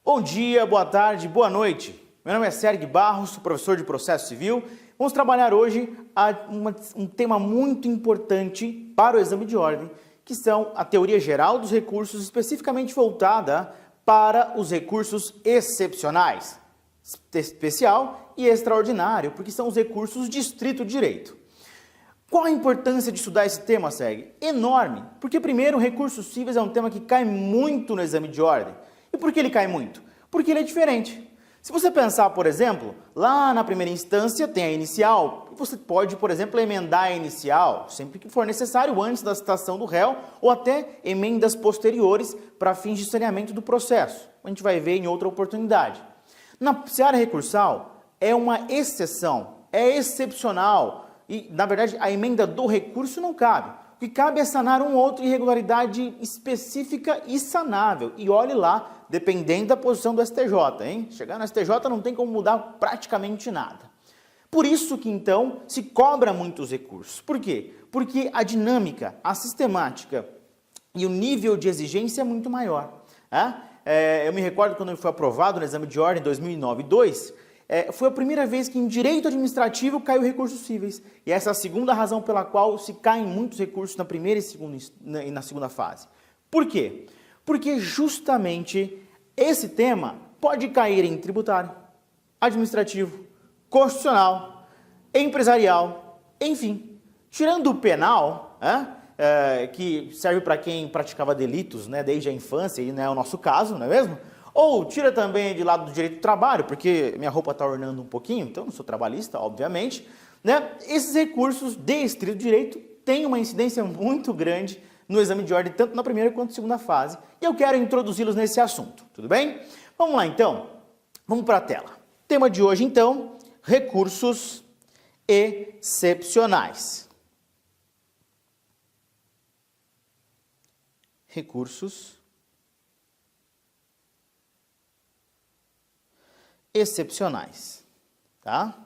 Bom dia, boa tarde, boa noite. Meu nome é Sérgio Barros, sou professor de Processo Civil. Vamos trabalhar hoje um tema muito importante para o exame de ordem, que são a teoria geral dos recursos, especificamente voltada para os recursos excepcionais, especial e extraordinário, porque são os recursos de estrito direito. Qual a importância de estudar esse tema, Sérgio? Enorme, porque primeiro, recursos cíveis é um tema que cai muito no exame de ordem. E por que ele cai muito? Porque ele é diferente. Se você pensar, por exemplo, lá na primeira instância tem a inicial, e você pode, por exemplo, emendar a inicial, sempre que for necessário, antes da citação do réu, ou até emendas posteriores para fins de saneamento do processo. A gente vai ver em outra oportunidade. Na seara recursal, é uma exceção, é excepcional, e, na verdade, a emenda do recurso não cabe. O que cabe é sanar uma outra irregularidade específica e sanável. E olhe lá, dependendo da posição do STJ, hein? Chegar no STJ não tem como mudar praticamente nada. Por isso que, então, se cobra muitos recursos. Por quê? Porque a dinâmica, a sistemática e o nível de exigência é muito maior. Eu me recordo quando foi aprovado no exame de ordem em 2009-2, foi a primeira vez que em direito administrativo caiu recursos cíveis. E essa é a segunda razão pela qual se caem muitos recursos na primeira e na segunda fase. Por quê? Porque justamente esse tema pode cair em tributário, administrativo, constitucional, empresarial, enfim. Tirando o penal, que serve para quem praticava delitos, desde a infância, e não é o nosso caso, não é mesmo? Ou tira também de lado do direito do trabalho, porque minha roupa está ornando um pouquinho, então não sou trabalhista, obviamente. Esses recursos de estrito direito têm uma incidência muito grande no exame de ordem, tanto na primeira quanto na segunda fase. E eu quero introduzi-los nesse assunto, tudo bem? Vamos lá então, vamos para a tela. Tema de hoje então, recursos excepcionais. Recursos excepcionais, tá?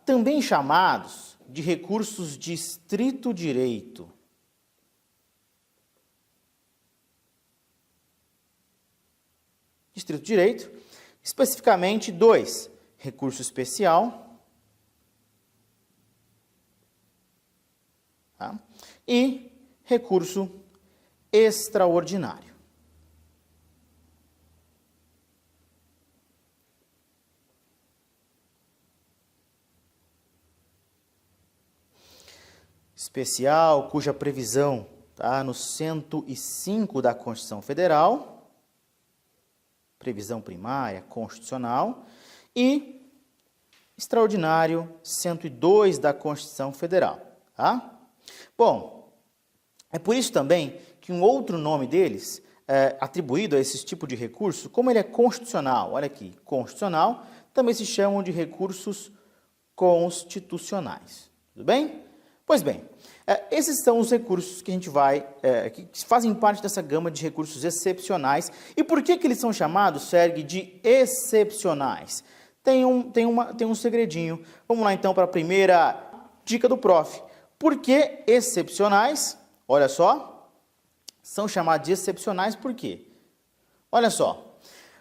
Também chamados de recursos de estrito direito. Estrito direito, especificamente dois: recurso especial, e recurso extraordinário. Especial, cuja previsão está no 105 da Constituição Federal, previsão primária constitucional, e extraordinário, 102 da Constituição Federal. Bom, é por isso também que um outro nome deles, atribuído a esse tipo de recurso, como ele é constitucional, olha aqui, constitucional, também se chamam de recursos constitucionais. Tudo bem? Pois bem, esses são os recursos que a gente que fazem parte dessa gama de recursos excepcionais. E por que eles são chamados, Sérgio, de excepcionais? Tem um segredinho. Vamos lá então para a primeira dica do prof. Por que excepcionais? Olha só. São chamados de excepcionais por quê? Olha só,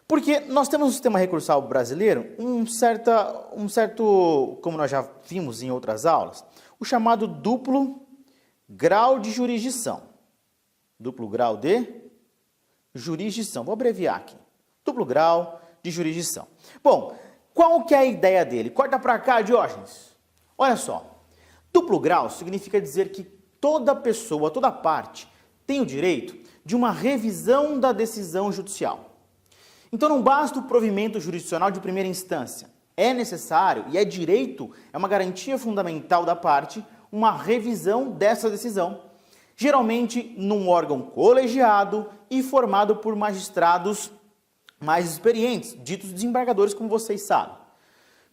porque nós temos no sistema recursal brasileiro um certo, como nós já vimos em outras aulas, o chamado duplo grau de jurisdição. Duplo grau de jurisdição. Vou abreviar aqui. Duplo grau de jurisdição. Bom, qual que é a ideia dele? Corta para cá, Diógenes. Olha só, duplo grau significa dizer que toda pessoa, toda parte, tem o direito de uma revisão da decisão judicial. Então não basta o provimento jurisdicional de primeira instância. É necessário, e é direito, é uma garantia fundamental da parte, uma revisão dessa decisão, geralmente num órgão colegiado e formado por magistrados mais experientes, ditos desembargadores, como vocês sabem.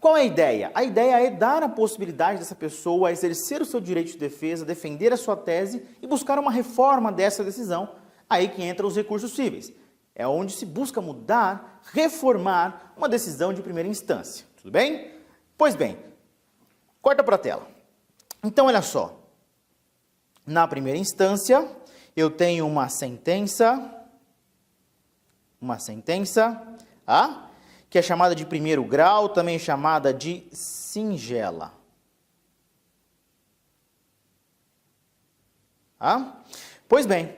Qual é a ideia? A ideia é dar a possibilidade dessa pessoa exercer o seu direito de defesa, defender a sua tese e buscar uma reforma dessa decisão. Aí que entram os recursos cíveis. É onde se busca mudar, reformar uma decisão de primeira instância. Tudo bem? Pois bem, corta para a tela. Então, olha só. Na primeira instância, eu tenho uma sentença, que é chamada de primeiro grau, também chamada de singela. Pois bem,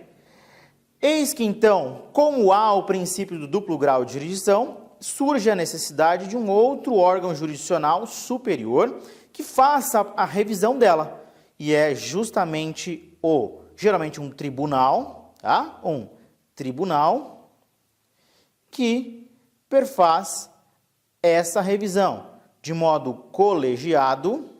eis que então, como há o princípio do duplo grau de jurisdição, surge a necessidade de um outro órgão jurisdicional superior que faça a revisão dela. E é justamente geralmente um tribunal, um tribunal que perfaz essa revisão de modo colegiado,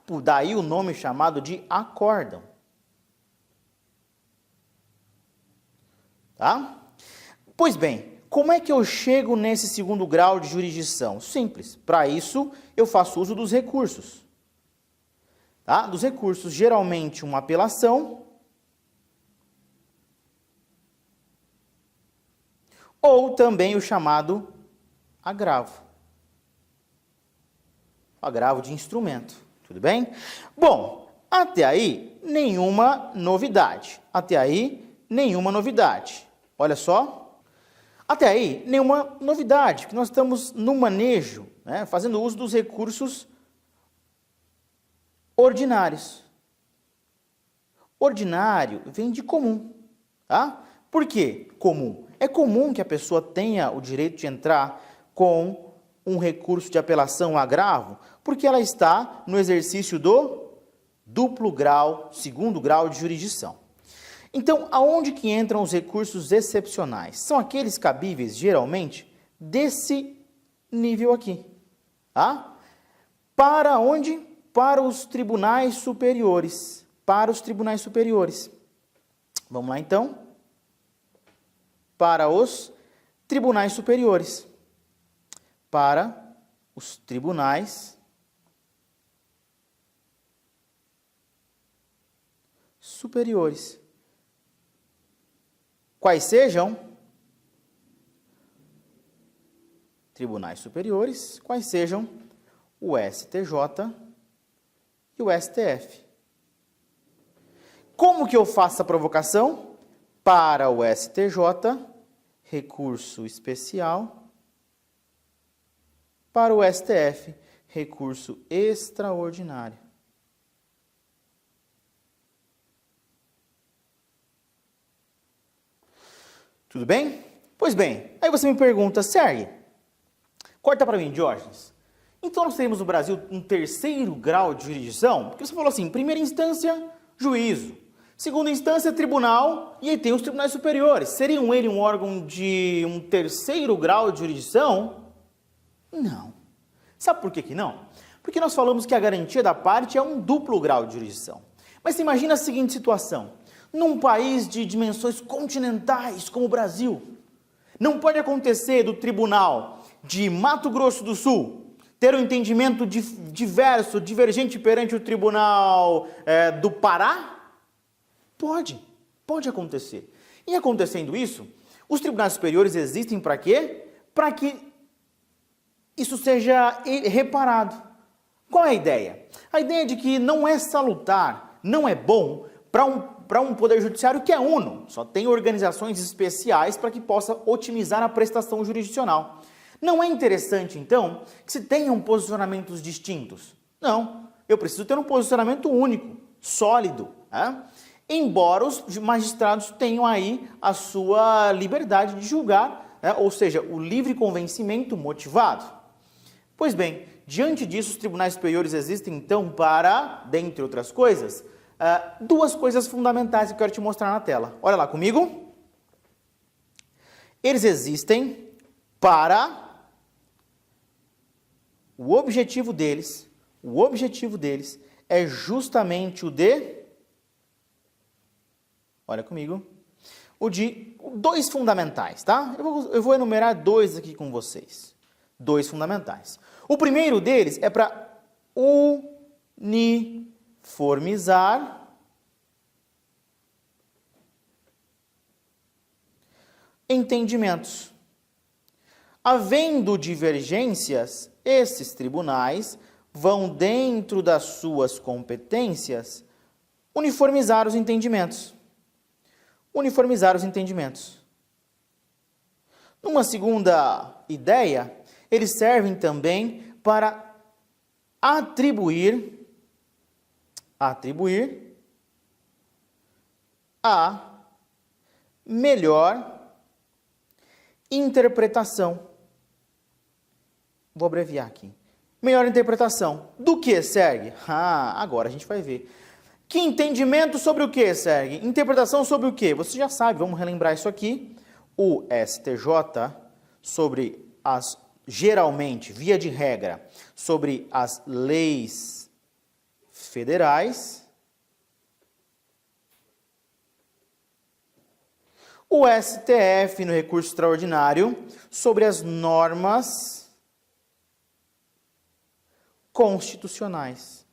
por daí o nome chamado de acórdão. Pois bem, como é que eu chego nesse segundo grau de jurisdição? Simples. Para isso, eu faço uso dos recursos. Dos recursos, geralmente uma apelação ou também o chamado agravo. Agravo de instrumento. Tudo bem? Bom, até aí, nenhuma novidade. Olha só. Até aí, nenhuma novidade, porque nós estamos no manejo, fazendo uso dos recursos ordinários. Ordinário vem de comum. Por quê? Comum. É comum que a pessoa tenha o direito de entrar com um recurso de apelação agravo, porque ela está no exercício do duplo grau, segundo grau de jurisdição. Então, aonde que entram os recursos excepcionais? São aqueles cabíveis, geralmente, desse nível aqui. Para onde? Para os tribunais superiores. Vamos lá, então. Para os tribunais superiores. Quais sejam? Tribunais superiores, quais sejam o STJ e o STF. Como que eu faço a provocação? Para o STJ, recurso especial. Para o STF, recurso extraordinário. Tudo bem? Pois bem, aí você me pergunta, Sérgio, corta para mim, Diógenes. Então nós temos no Brasil um terceiro grau de jurisdição? Porque você falou assim, primeira instância, juízo. Segunda instância, tribunal, e aí tem os tribunais superiores. Seriam ele um órgão de um terceiro grau de jurisdição? Não. Sabe por que não? Porque nós falamos que a garantia da parte é um duplo grau de jurisdição. Mas você imagina a seguinte situação. Num país de dimensões continentais como o Brasil, não pode acontecer do tribunal de Mato Grosso do Sul ter um entendimento divergente perante o tribunal do Pará? Pode acontecer. E acontecendo isso, os tribunais superiores existem para quê? Para que isso seja reparado. Qual é a ideia? A ideia é de que não é salutar, não é bom para um poder judiciário que é uno, só tem organizações especiais para que possa otimizar a prestação jurisdicional. Não é interessante, então, que se tenham posicionamentos distintos? Não, eu preciso ter um posicionamento único, sólido, embora os magistrados tenham aí a sua liberdade de julgar, ou seja, o livre convencimento motivado. Pois bem, diante disso, os tribunais superiores existem, então, para, dentre outras coisas, duas coisas fundamentais que eu quero te mostrar na tela. Olha lá comigo. Eles existem para o objetivo deles é justamente o de, olha comigo, o de dois fundamentais, tá? Eu vou enumerar dois aqui com vocês. Dois fundamentais. O primeiro deles é para uniformizar entendimentos. Havendo divergências, esses tribunais vão, dentro das suas competências, uniformizar os entendimentos. Uniformizar os entendimentos. Numa segunda ideia, eles servem também para atribuir a melhor interpretação. Vou abreviar aqui. Melhor interpretação. Do que, Serg? Agora a gente vai ver. Que entendimento sobre o que, Serg? Interpretação sobre o que? Você já sabe, vamos relembrar isso aqui. O STJ, sobre as, geralmente, via de regra, sobre as leis federais. O STF, no recurso extraordinário, sobre as normas constitucionais.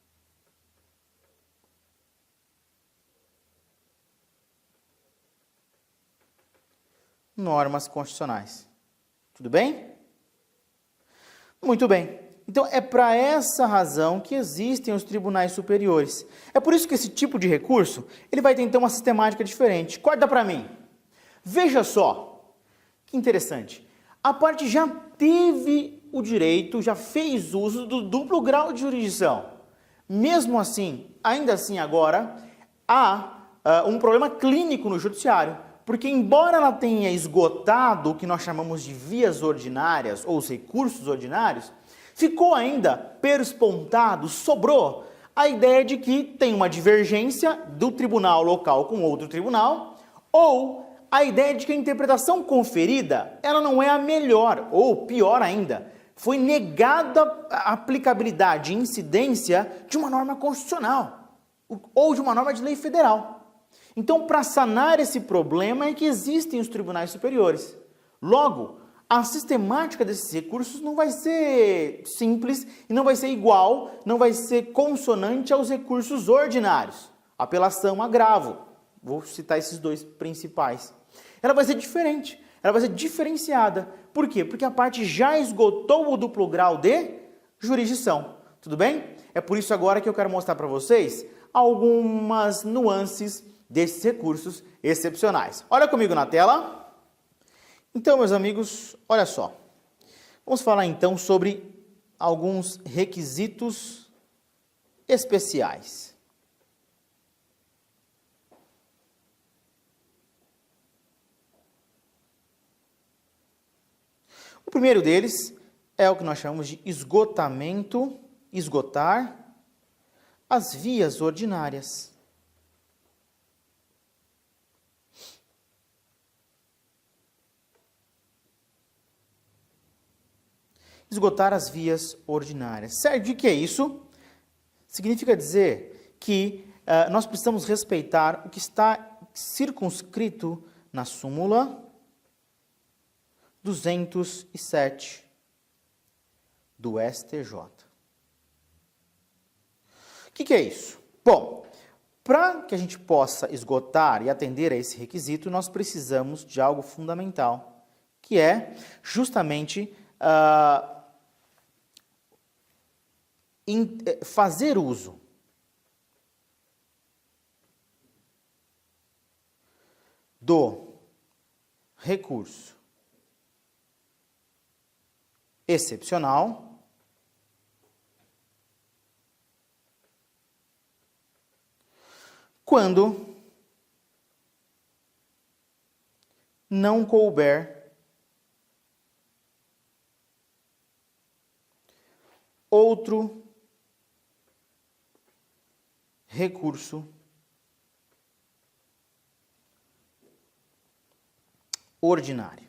Normas constitucionais. Tudo bem? Muito bem. Então, é para essa razão que existem os tribunais superiores. É por isso que esse tipo de recurso, ele vai ter, então, uma sistemática diferente. Corta para mim. Veja só, que interessante. A parte já teve o direito, já fez uso do duplo grau de jurisdição. Mesmo assim, ainda assim agora, há um problema clínico no judiciário, porque embora ela tenha esgotado o que nós chamamos de vias ordinárias, ou os recursos ordinários, ficou ainda perespontado, sobrou a ideia de que tem uma divergência do tribunal local com outro tribunal, ou a ideia de que a interpretação conferida, ela não é a melhor, ou pior ainda, foi negada a aplicabilidade e incidência de uma norma constitucional, ou de uma norma de lei federal. Então, para sanar esse problema é que existem os tribunais superiores. Logo, a sistemática desses recursos não vai ser simples e não vai ser igual, não vai ser consonante aos recursos ordinários. Apelação, agravo. Vou citar esses dois principais. Ela vai ser diferente, ela vai ser diferenciada. Por quê? Porque a parte já esgotou o duplo grau de jurisdição. Tudo bem? É por isso agora que eu quero mostrar para vocês algumas nuances desses recursos excepcionais. Olha comigo na tela. Então, meus amigos, olha só. Vamos falar então sobre alguns requisitos especiais. O primeiro deles é o que nós chamamos de esgotamento, esgotar as vias ordinárias. Esgotar as vias ordinárias. Sérgio, o que é isso? Significa dizer que nós precisamos respeitar o que está circunscrito na súmula 207 do STJ. O que é isso? Bom, para que a gente possa esgotar e atender a esse requisito, nós precisamos de algo fundamental, que é justamente fazer uso do recurso excepcional quando não couber outro recurso ordinário.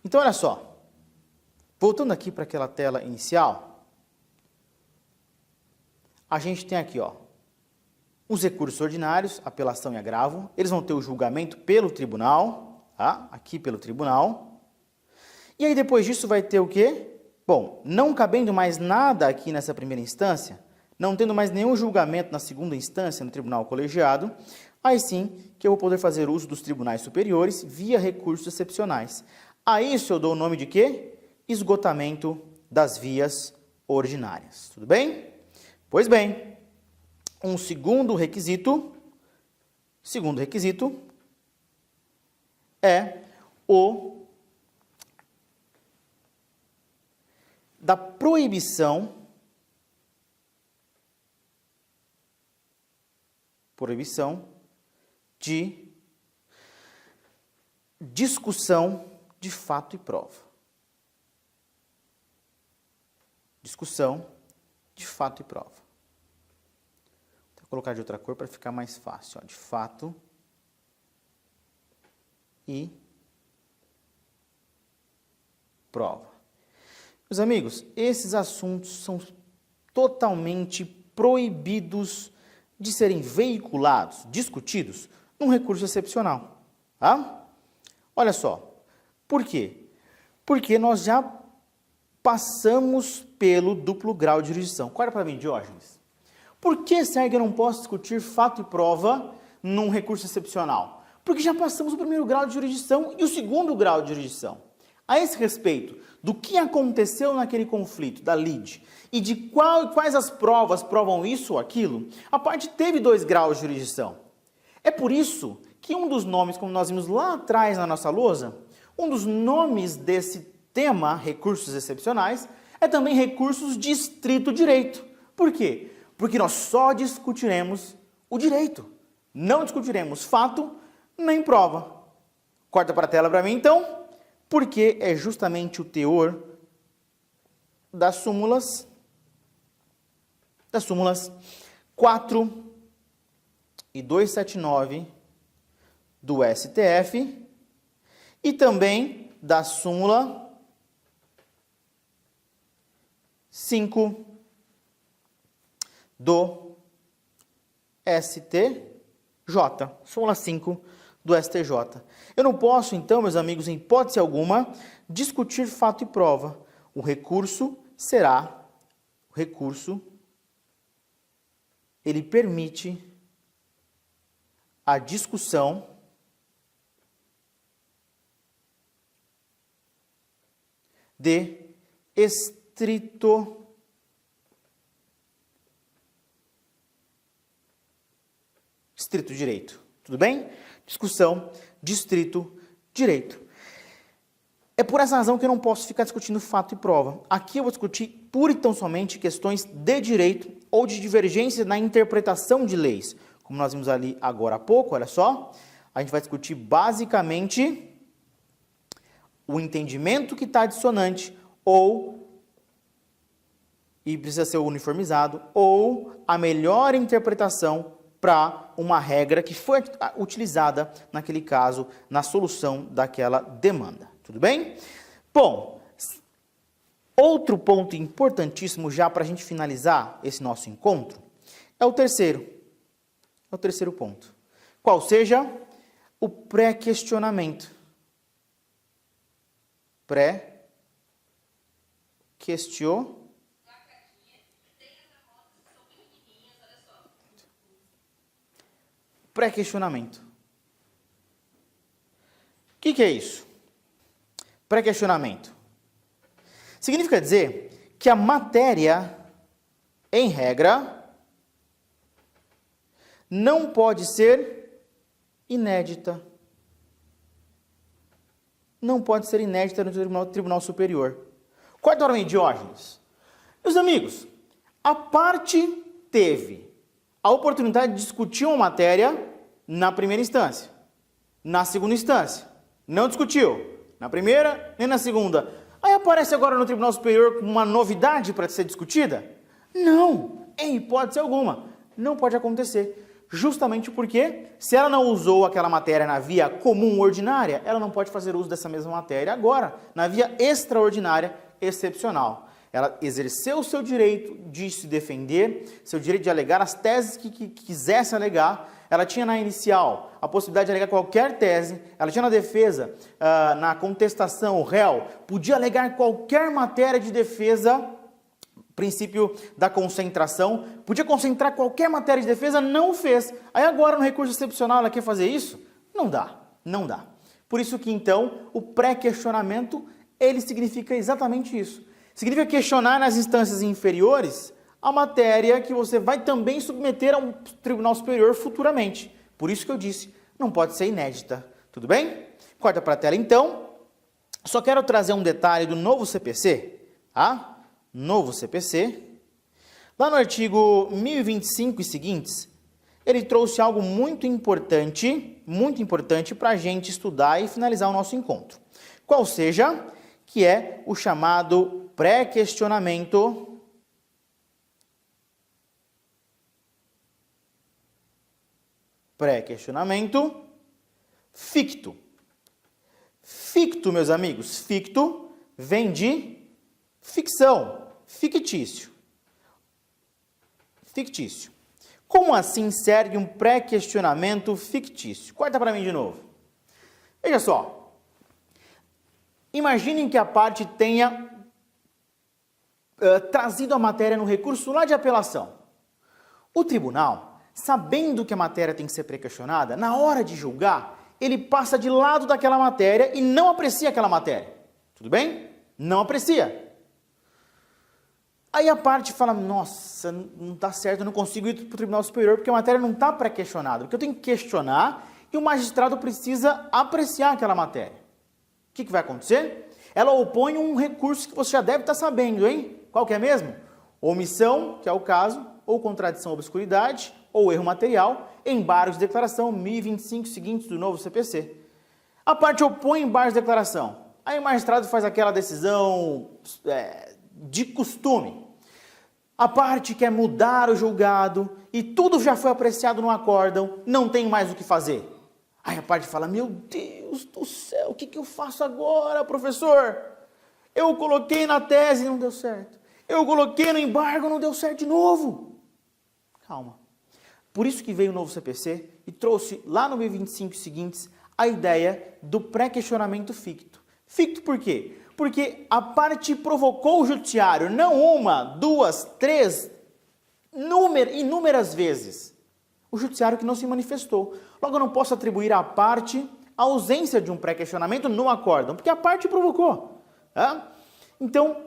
Então, olha só, voltando aqui para aquela tela inicial, a gente tem aqui, ó, os recursos ordinários, apelação e agravo, eles vão ter o julgamento pelo tribunal, tá? Aqui pelo tribunal. E aí depois disso vai ter o quê? Bom, não cabendo mais nada aqui nessa primeira instância, não tendo mais nenhum julgamento na segunda instância no tribunal colegiado, aí sim que eu vou poder fazer uso dos tribunais superiores via recursos excepcionais. A isso eu dou o nome de quê? esgotamento das vias ordinárias. Tudo bem? Pois bem, um segundo requisito é o da proibição de discussão de fato e prova. Discussão de fato e prova. Vou colocar de outra cor para ficar mais fácil. Ó, de fato e prova. Meus amigos, esses assuntos são totalmente proibidos de serem veiculados, discutidos, num recurso excepcional. Tá? Olha só. Por quê? Porque nós já passamos pelo duplo grau de jurisdição. Olha para mim, Diógenes. Por que, Sérgio, eu não posso discutir fato e prova num recurso excepcional? Porque já passamos o primeiro grau de jurisdição e o segundo grau de jurisdição. A esse respeito, do que aconteceu naquele conflito da lide e de quais as provas provam isso ou aquilo, a parte teve 2 graus de jurisdição. É por isso que um dos nomes, como nós vimos lá atrás na nossa lousa, um dos nomes desse tema, recursos excepcionais, é também recursos de estrito direito. Por quê? Porque nós só discutiremos o direito, não discutiremos fato nem prova. Corta para a tela para mim, então, porque é justamente o teor das súmulas 4 e 279 do STF e também da súmula 5 do STJ, súmula 5 do STJ. Eu não posso, então, meus amigos, em hipótese alguma, discutir fato e prova. O recurso ele permite a discussão de estrito direito. Tudo bem? Discussão de estrito direito. É por essa razão que eu não posso ficar discutindo fato e prova. Aqui eu vou discutir pura e tão somente questões de direito ou de divergência na interpretação de leis. Como nós vimos ali agora há pouco, olha só, a gente vai discutir basicamente o entendimento que está dissonante e precisa ser uniformizado, ou a melhor interpretação para uma regra que foi utilizada naquele caso, na solução daquela demanda. Tudo bem? Bom, outro ponto importantíssimo já para a gente finalizar esse nosso encontro é o terceiro ponto. Qual seja? O pré-questionamento. Pré-questionamento. O que é isso? Pré-questionamento. Significa dizer que a matéria, em regra, não pode ser inédita. Não pode ser inédita no Tribunal Superior. Corta para mim, Diógenes. Meus amigos, a parte teve a oportunidade de discutir uma matéria na primeira instância. Na segunda instância, não discutiu. Na primeira, nem na segunda. Aí aparece agora no Tribunal Superior uma novidade para ser discutida? Não, em hipótese alguma. Não pode acontecer. Justamente porque, se ela não usou aquela matéria na via comum ordinária, ela não pode fazer uso dessa mesma matéria agora, na via extraordinária excepcional. Ela exerceu o seu direito de se defender, seu direito de alegar as teses que quisesse alegar. Ela tinha na inicial a possibilidade de alegar qualquer tese, ela tinha na defesa, na contestação, o réu podia alegar qualquer matéria de defesa, princípio da concentração, podia concentrar qualquer matéria de defesa, não fez. Aí agora no recurso excepcional ela quer fazer isso? Não dá, não dá. Por isso que então o pré-questionamento ele significa exatamente isso. Significa questionar nas instâncias inferiores a matéria que você vai também submeter a um tribunal superior futuramente. Por isso que eu disse, não pode ser inédita. Tudo bem? Corta para a tela então. Só quero trazer um detalhe do novo CPC, tá? Novo CPC. Lá no artigo 1025 e seguintes, ele trouxe algo muito importante para a gente estudar e finalizar o nosso encontro. Qual seja, que é o chamado pré-questionamento ficto. Ficto, meus amigos, ficto vem de ficção, fictício. Fictício. Como assim segue um pré-questionamento fictício? Corta para mim de novo. Veja só. Imaginem que a parte tenha trazido a matéria no recurso lá de apelação. O tribunal, sabendo que a matéria tem que ser pré-questionada, na hora de julgar, ele passa de lado daquela matéria e não aprecia aquela matéria. Tudo bem? Não aprecia. Aí a parte fala, nossa, não está certo, eu não consigo ir para o Tribunal Superior porque a matéria não está pré-questionada, porque eu tenho que questionar e o magistrado precisa apreciar aquela matéria. O que vai acontecer? Ela opõe um recurso que você já deve estar sabendo, hein? Qual que é mesmo? Omissão, que é o caso, ou contradição ou obscuridade, ou erro material, embargo de declaração 1025 seguintes do novo CPC. A parte opõe embargo de declaração. Aí o magistrado faz aquela decisão de costume. A parte quer mudar o julgado e tudo já foi apreciado no acórdão, não tem mais o que fazer. Aí a parte fala, meu Deus do céu, o que eu faço agora, professor? Eu coloquei na tese e não deu certo. Eu coloquei no embargo, não deu certo de novo. Calma. Por isso que veio o novo CPC e trouxe lá no 1025 seguintes a ideia do pré-questionamento ficto. Ficto por quê? Porque a parte provocou o judiciário, não uma, duas, três, inúmeras vezes. O judiciário que não se manifestou. Logo, eu não posso atribuir à parte a ausência de um pré-questionamento no acórdão, porque a parte provocou. Tá? Então,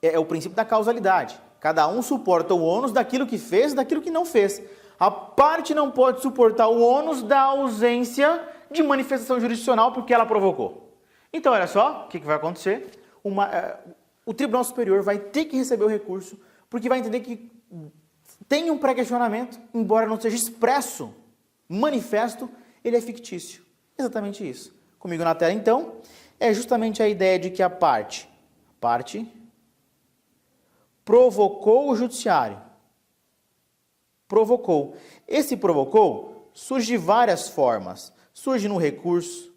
é o princípio da causalidade. Cada um suporta o ônus daquilo que fez e daquilo que não fez. A parte não pode suportar o ônus da ausência de manifestação jurisdicional porque ela provocou. Então, olha só, o que vai acontecer? O Tribunal Superior vai ter que receber o recurso porque vai entender que tem um pré-questionamento, embora não seja expresso, manifesto, ele é fictício. Exatamente isso. Comigo na tela, então, é justamente a ideia de que a parte provocou o judiciário. Provocou. Esse provocou surge de várias formas. Surge no recurso,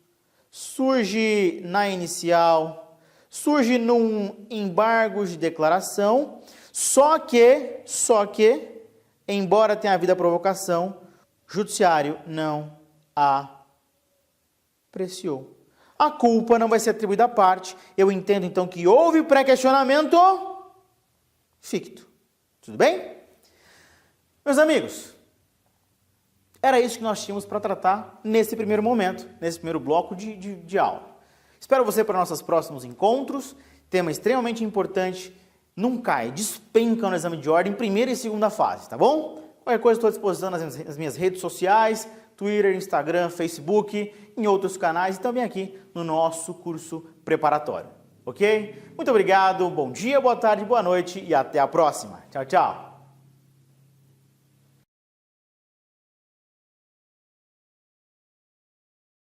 surge na inicial, surge num embargo de declaração, só que, embora tenha havido a provocação, o judiciário não a apreciou. A culpa não vai ser atribuída à parte. Eu entendo, então, que houve pré-questionamento ficto. Tudo bem? Meus amigos, era isso que nós tínhamos para tratar nesse primeiro momento, nesse primeiro bloco de aula. Espero você para nossos próximos encontros. Tema extremamente importante. Não cai, despenca no exame de ordem, primeira e segunda fase, tá bom? Qualquer coisa estou à disposição nas minhas redes sociais, Twitter, Instagram, Facebook, em outros canais e também aqui no nosso curso preparatório, ok? Muito obrigado, bom dia, boa tarde, boa noite e até a próxima. Tchau, tchau!